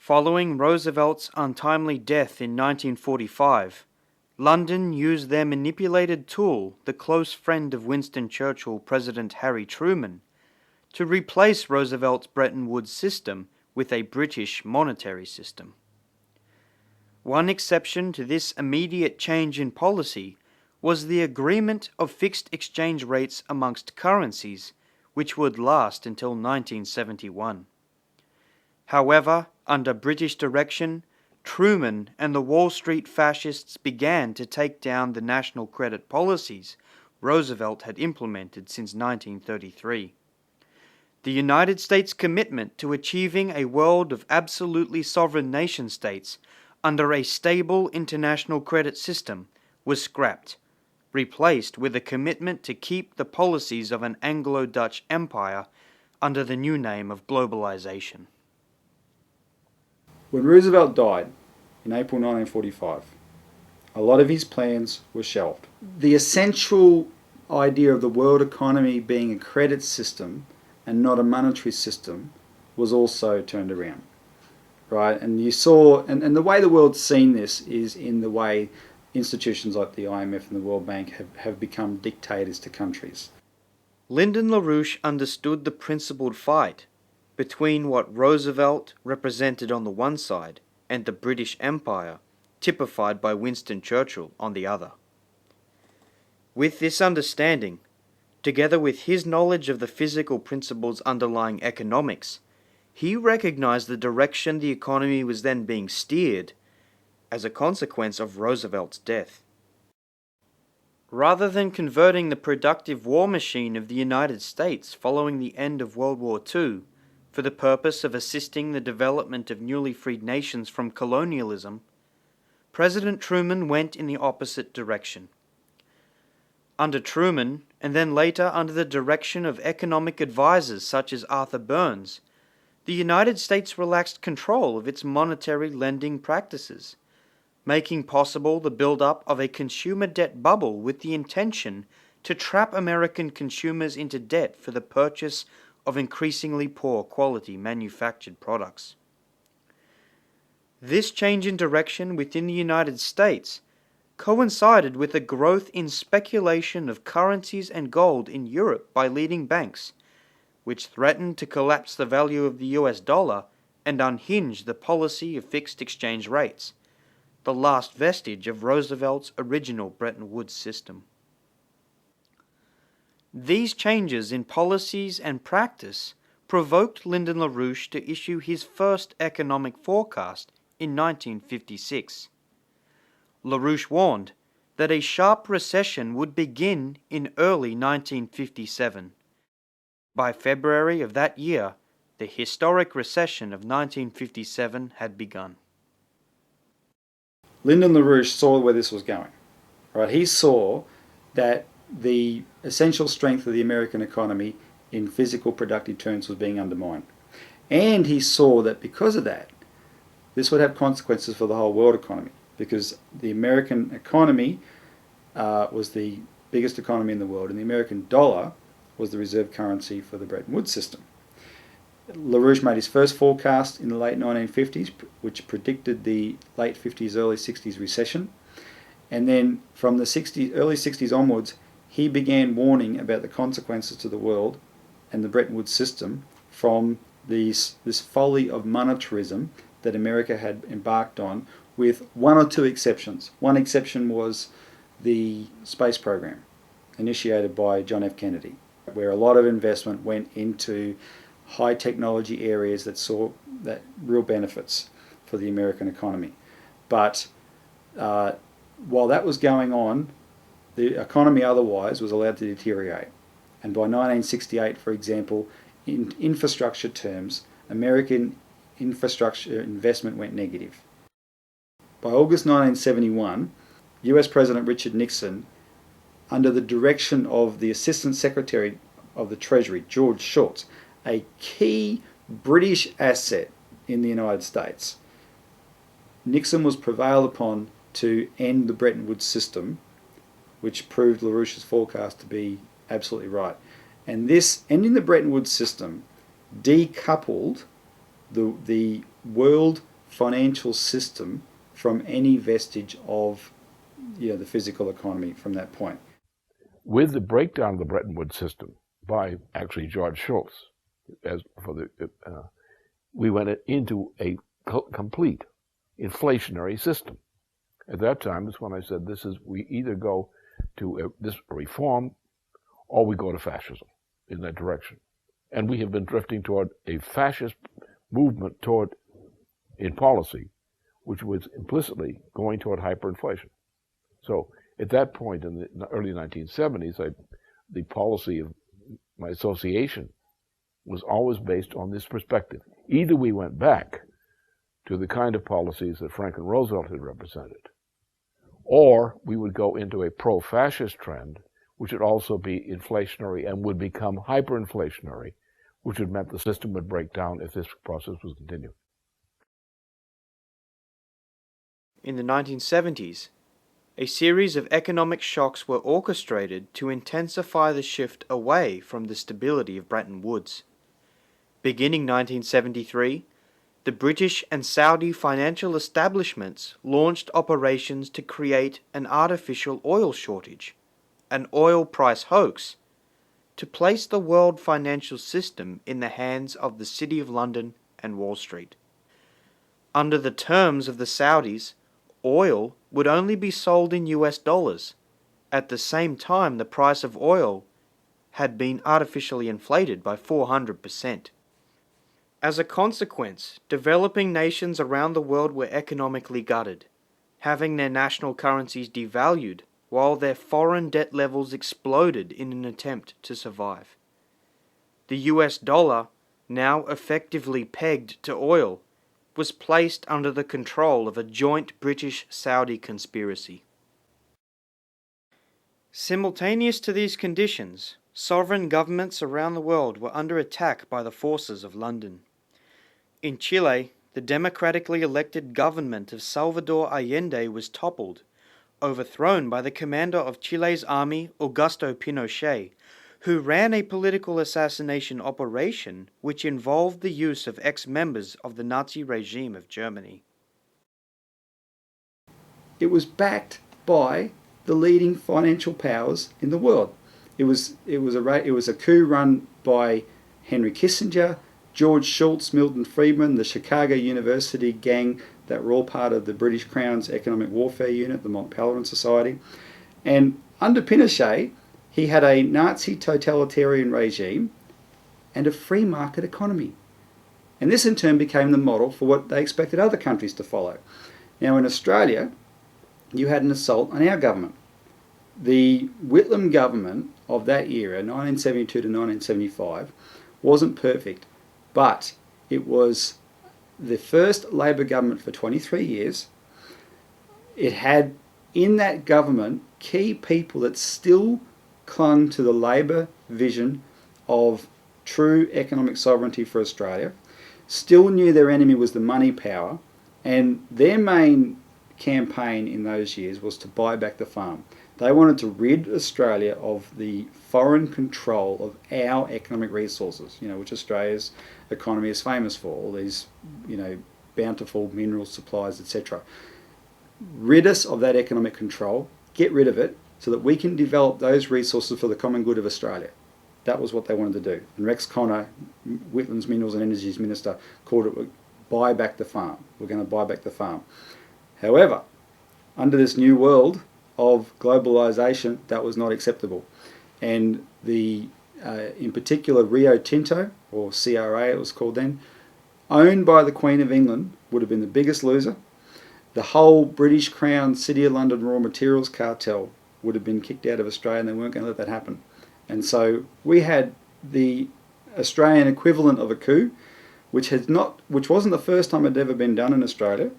Following Roosevelt's untimely death in 1945, London used their manipulated tool, the close friend of Winston Churchill, President Harry Truman, to replace Roosevelt's Bretton Woods system with a British monetary system. One exception to this immediate change in policy was the agreement of fixed exchange rates amongst currencies, which would last until 1971. However, under British direction, Truman and the Wall Street fascists began to take down the national credit policies Roosevelt had implemented since 1933. The United States' commitment to achieving a world of absolutely sovereign nation-states under a stable international credit system was scrapped, replaced with a commitment to keep the policies of an Anglo-Dutch empire under the new name of globalization. When Roosevelt died in April 1945, a lot of his plans were shelved. The essential idea of the world economy being a credit system and not a monetary system was also turned around, right? And you saw, and the way the world's seen this is in the way institutions like the IMF and the World Bank have become dictators to countries. Lyndon LaRouche understood the principled fight between what Roosevelt represented on the one side and the British Empire, typified by Winston Churchill, on the other. With this understanding, together with his knowledge of the physical principles underlying economics, he recognized the direction the economy was then being steered as a consequence of Roosevelt's death. Rather than converting the productive war machine of the United States following the end of World War II for the purpose of assisting the development of newly freed nations from colonialism, President Truman went in the opposite direction. Under Truman, and then later under the direction of economic advisors such as Arthur Burns, the United States relaxed control of its monetary lending practices, making possible the build-up of a consumer debt bubble with the intention to trap American consumers into debt for the purchase of increasingly poor quality manufactured products. This change in direction within the United States coincided with a growth in speculation of currencies and gold in Europe by leading banks, which threatened to collapse the value of the US dollar and unhinge the policy of fixed exchange rates, the last vestige of Roosevelt's original Bretton Woods system. These changes in policies and practice provoked Lyndon LaRouche to issue his first economic forecast in 1956. LaRouche warned that a sharp recession would begin in early 1957. By February of that year, the historic recession of 1957 had begun. Lyndon LaRouche saw where this was going, right? He saw that the essential strength of the American economy in physical productive terms was being undermined. And he saw that because of that, this would have consequences for the whole world economy, because the American economy was the biggest economy in the world, and the American dollar was the reserve currency for the Bretton Woods system. LaRouche made his first forecast in the late 1950s, which predicted the late 50s, early 60s recession. And then from the early 60s onwards, he began warning about the consequences to the world and the Bretton Woods system from this folly of monetarism that America had embarked on, with one or two exceptions. One exception was the space program, initiated by John F. Kennedy, where a lot of investment went into high technology areas that saw that real benefits for the American economy. But while that was going on, the economy otherwise was allowed to deteriorate. And by 1968, for example, in infrastructure terms, American infrastructure investment went negative. By August 1971, US President Richard Nixon, under the direction of the Assistant Secretary of the Treasury, George Shultz, a key British asset in the United States, Nixon was prevailed upon to end the Bretton Woods system, which proved LaRouche's forecast to be absolutely right. And this ending the Bretton Woods system decoupled the world financial system from any vestige of the physical economy from that point. With the breakdown of the Bretton Woods system by actually George Shultz, we went into a complete inflationary system. At that time, that's when I said, we either go to this reform or we go to fascism in that direction. And we have been drifting toward a fascist movement in policy, which was implicitly going toward hyperinflation. So at that point in the early 1970s, the policy of my association was always based on this perspective. Either we went back to the kind of policies that Franklin Roosevelt had represented, or we would go into a pro-fascist trend, which would also be inflationary and would become hyperinflationary, which would mean the system would break down if this process was continued. In the 1970s, a series of economic shocks were orchestrated to intensify the shift away from the stability of Bretton Woods. Beginning 1973, the British and Saudi financial establishments launched operations to create an artificial oil shortage, an oil price hoax, to place the world financial system in the hands of the City of London and Wall Street. Under the terms of the Saudis, oil would only be sold in US dollars. At the same time, the price of oil had been artificially inflated by 400%. As a consequence, developing nations around the world were economically gutted, having their national currencies devalued while their foreign debt levels exploded in an attempt to survive. The US dollar, now effectively pegged to oil, was placed under the control of a joint British-Saudi conspiracy. Simultaneous to these conditions, sovereign governments around the world were under attack by the forces of London. In Chile, the democratically elected government of Salvador Allende was toppled, overthrown by the commander of Chile's army, Augusto Pinochet, who ran a political assassination operation which involved the use of ex-members of the Nazi regime of Germany. It was backed by the leading financial powers in the world. It was a coup run by Henry Kissinger, George Shultz, Milton Friedman, the Chicago University gang that were all part of the British Crown's Economic Warfare Unit, the Mont Pelerin Society. And under Pinochet, he had a Nazi totalitarian regime and a free market economy. And this in turn became the model for what they expected other countries to follow. Now in Australia, you had an assault on our government. The Whitlam government of that era, 1972 to 1975, wasn't perfect, but it was the first Labor government for 23 years. It had in that government key people that still clung to the Labor vision of true economic sovereignty for Australia, still knew their enemy was the money power, and their main campaign in those years was to buy back the farm. They wanted to rid Australia of the foreign control of our economic resources, which Australia's economy is famous for, all these, bountiful mineral supplies, etc. Rid us of that economic control, get rid of it, so that we can develop those resources for the common good of Australia. That was what they wanted to do. And Rex Connor, Whitlam's Minerals and Energies Minister, called it buy back the farm. We're going to buy back the farm. However, under this new world of globalisation, that was not acceptable. And in particular, Rio Tinto, or CRA it was called then, owned by the Queen of England, would have been the biggest loser. The whole British Crown City of London raw materials cartel would have been kicked out of Australia, and they weren't going to let that happen. And so we had the Australian equivalent of a coup, which wasn't the first time it had ever been done in Australia.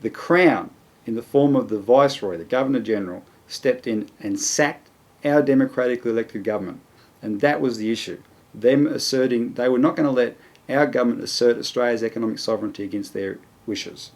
The Crown, in the form of the Viceroy, the Governor-General, stepped in and sacked our democratically elected government. And that was the issue. Them asserting they were not going to let our government assert Australia's economic sovereignty against their wishes.